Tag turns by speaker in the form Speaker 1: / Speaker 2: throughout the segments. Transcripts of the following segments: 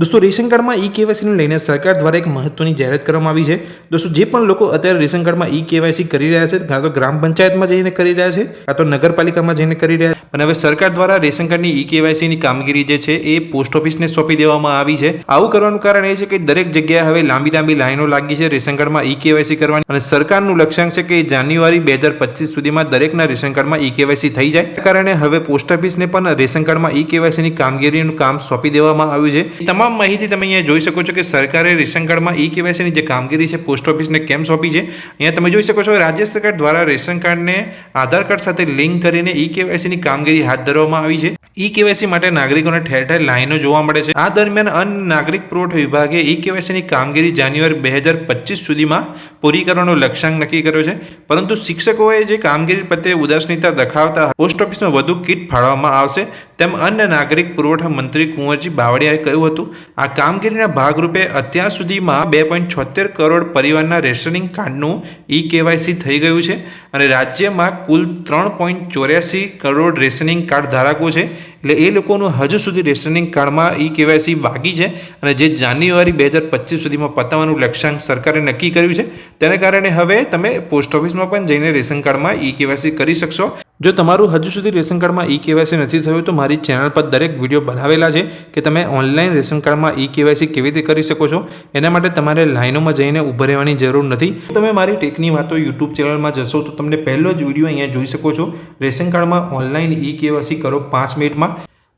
Speaker 1: दोस्तों ration card में e-KYC ने लईने सरकार द्वारा एक महत्वनी जाહેરાત કરવામાં આવી છે। दोस्तों જે પણ લોકો અત્યારે રેશન કાર્ડમાં ई-केवायसी કરી રહ્યા છે કાં તો ગ્રામ પંચાયતમાં જઈને કરી રહ્યા છે કાં તો નગરપાલિકામાં જઈને કરી રહ્યા છે અને હવે સરકાર દ્વારા રેશન કાર્ડની ई-केवायसी ની કામગીરી જે છે એ પોસ્ટ ઓફિસને સોંપી દેવામાં આવી છે। આવું કરવાનું કારણ એ છે કે દરેક જગ્યાએ હવે લાંબી લાઈનો લાગી છે રેશન કાર્ડમાં ई-केवायसी કરવાની અને સરકારનું લક્ષ્યાંક છે કે જાન્યુઆરી 2025 સુધીમાં દરેકના રેશન કાર્ડમાં ई-केवायसी થઈ જાય। આ કારણે હવે પોસ્ટ ઓફિસને પણ રેશન કાર્ડમાં ई-केवायसी ની કામગીરીનું કામ સોંપી દેવામાં આવ્યું છે। તમામ માહિતી તમે અહીંયા જોઈ શકો છો કે સરકારે રેશન કાર્ડમાં ई-केवायसी ની જે કામગીરી છે પોસ્ટ ઓફિસને કેમ સોંપી છે। અહીંયા તમે જોઈ શકો છો રાજ્ય સરકાર દ્વારા રેશન કાર્ડને આધાર કાર્ડ સાથે લિંક કરીને ई-केवायसी ની કામગીરી હાથ ધરવામાં આવી છે। ई-केवायसी માટે નાગરિકોને ઠેર ઠેર લાઈનો જોવા મળે છે। આ દરમિયાન અન્ન નાગરિક પુરવઠા વિભાગે ई-केवायसी ની કામગીરી જાન્યુઆરી 2025 સુધીમાં પૂરી કરવાનો લક્ષ્યાંક નક્કી કર્યો છે, પરંતુ શિક્ષકોએ જે કામગીરી પ્રત્યે ઉદાસીનતા દર્શાવતા પોસ્ટ ઓફિસમાં વધુ કીટ ફાળવવામાં આવશે તેમ અન્ન નાગરિક પુરવઠા મંત્રી કુંવરજી બાવળિયાએ કહ્યું હતું। આ કામગીરીના ભાગરૂપે અત્યાર સુધીમાં 2.76 કરોડ પરિવારના રેશનિંગ કાર્ડનું ई-केवायसी થઈ ગયું છે અને રાજ્યમાં કુલ 3.84 કરોડ રેશનિંગ કાર્ડ ધારકો છે। એટલે એ લોકોનું હજુ સુધી રેશનિંગ કાર્ડમાં ई-केवायसी બાકી છે અને જે જાન્યુઆરી 2025 સુધીમાં પતાવવાનું લક્ષ્યાંક સરકારે નક્કી કર્યું છે તેને કારણે હવે તમે પોસ્ટ ઓફિસમાં પણ જઈને રેશન કાર્ડમાં ई-केवायसी કરી શકશો। જો તમારું હજુ સુધી રેશન કાર્ડમાં ई-केवायसी નથી થયું તો મારી ચેનલ પર દરેક વિડીયો બનાવેલા છે કે તમે ઓનલાઈન રેશન કાર્ડમાં ई-केवायसी કેવી રીતે કરી શકો છો। એના માટે તમારે લાઈનોમાં જઈને ઊભા રહેવાની જરૂર નથી। તમે મારી ટેકની વાતો યુટ્યુબ ચેનલમાં જશો તો તમને પહેલો જ વિડીયો અહીંયા જોઈ શકો છો। રેશન કાર્ડમાં ઓનલાઈન ई-केवायसी કરો 5 મિનિટમાં।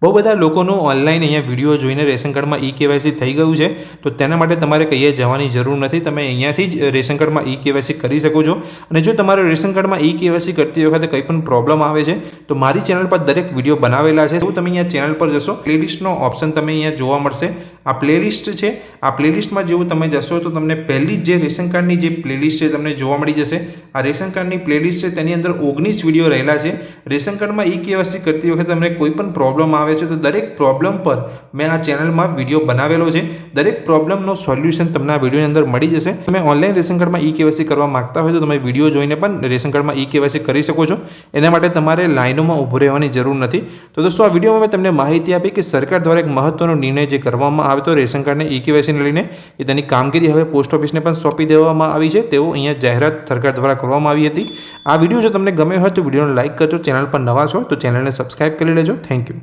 Speaker 1: બહુ બધા લોકોનું ઓનલાઈન અહીંયા વિડીયો જોઈને રેશન કાર્ડમાં ई-केवायसी થઈ ગયું છે, તો તેના માટે તમારે કંઈ જવાની જરૂર નથી। તમે અહીંયાથી જ રેશન કાર્ડમાં ई-केवायसी કરી શકો છો। અને જો તમારે રેશન કાર્ડમાં ई-केवायसी કરતી વખતે કંઈ પણ પ્રોબ્લેમ આવે છે તો મારી ચેનલ પર દરેક વિડીયો બનાવેલા છે। તો તમે અહીંયા ચેનલ પર જશો, પ્લેલિસ્ટનો ઓપ્શન તમે અહીંયા જોવા મળશે। આ પ્લેલિસ્ટ છે, આ પ્લેલિસ્ટમાં જેવું તમે જશો તો તમને પહેલી જ જે રેશન કાર્ડની જે પ્લેલિસ્ટ છે તમને જોવા મળી જશે। આ રેશન કાર્ડની પ્લેલિસ્ટ છે તેની અંદર 19 વિડીયો રહેલા છે। રેશન કાર્ડમાં ई-केवायसी કરતી વખતે તમને કોઈ પણ પ્રોબ્લેમ આવે છે તો દરેક પ્રોબ્લેમ પર મેં આ ચેનલમાં વિડીયો બનાવેલો છે। દરેક પ્રોબ્લેમનો સોલ્યુશન તમને આ વિડીયોની અંદર મળી જશે। તમે ઓનલાઈન રેશન કાર્ડમાં ई-केवायसी કરવા માંગતા હોય તો તમે વિડીયો જોઈને પણ રેશન કાર્ડમાં ई-केवायसी કરી શકો છો। એના માટે તમારે લાઈનોમાં ઊભું રહેવાની જરૂર નથી। તો દોસ્તો આ વિડીયોમાં મેં તમને માહિતી આપી કે સરકાર દ્વારા એક મહત્વનો નિર્ણય જે કરવામાં આવ્યો તો રેશન કાર્ડને ई-केवायसी ને લઈને કે તેની કામગીરી હવે પોસ્ટ ઓફિસને પણ સોંપી દેવામાં આવી છે તેવો અહીંયા જાહેરાત સરકાર દ્વારા કરવામાં આવી હતી। આ વિડીયો જો તમને ગમ્યો હોય તો વિડીયોને લાઇક કરજો। ચેનલ પર નવા છો તો ચેનલને સબસ્ક્રાઇબ કરી લેજો। Thank you.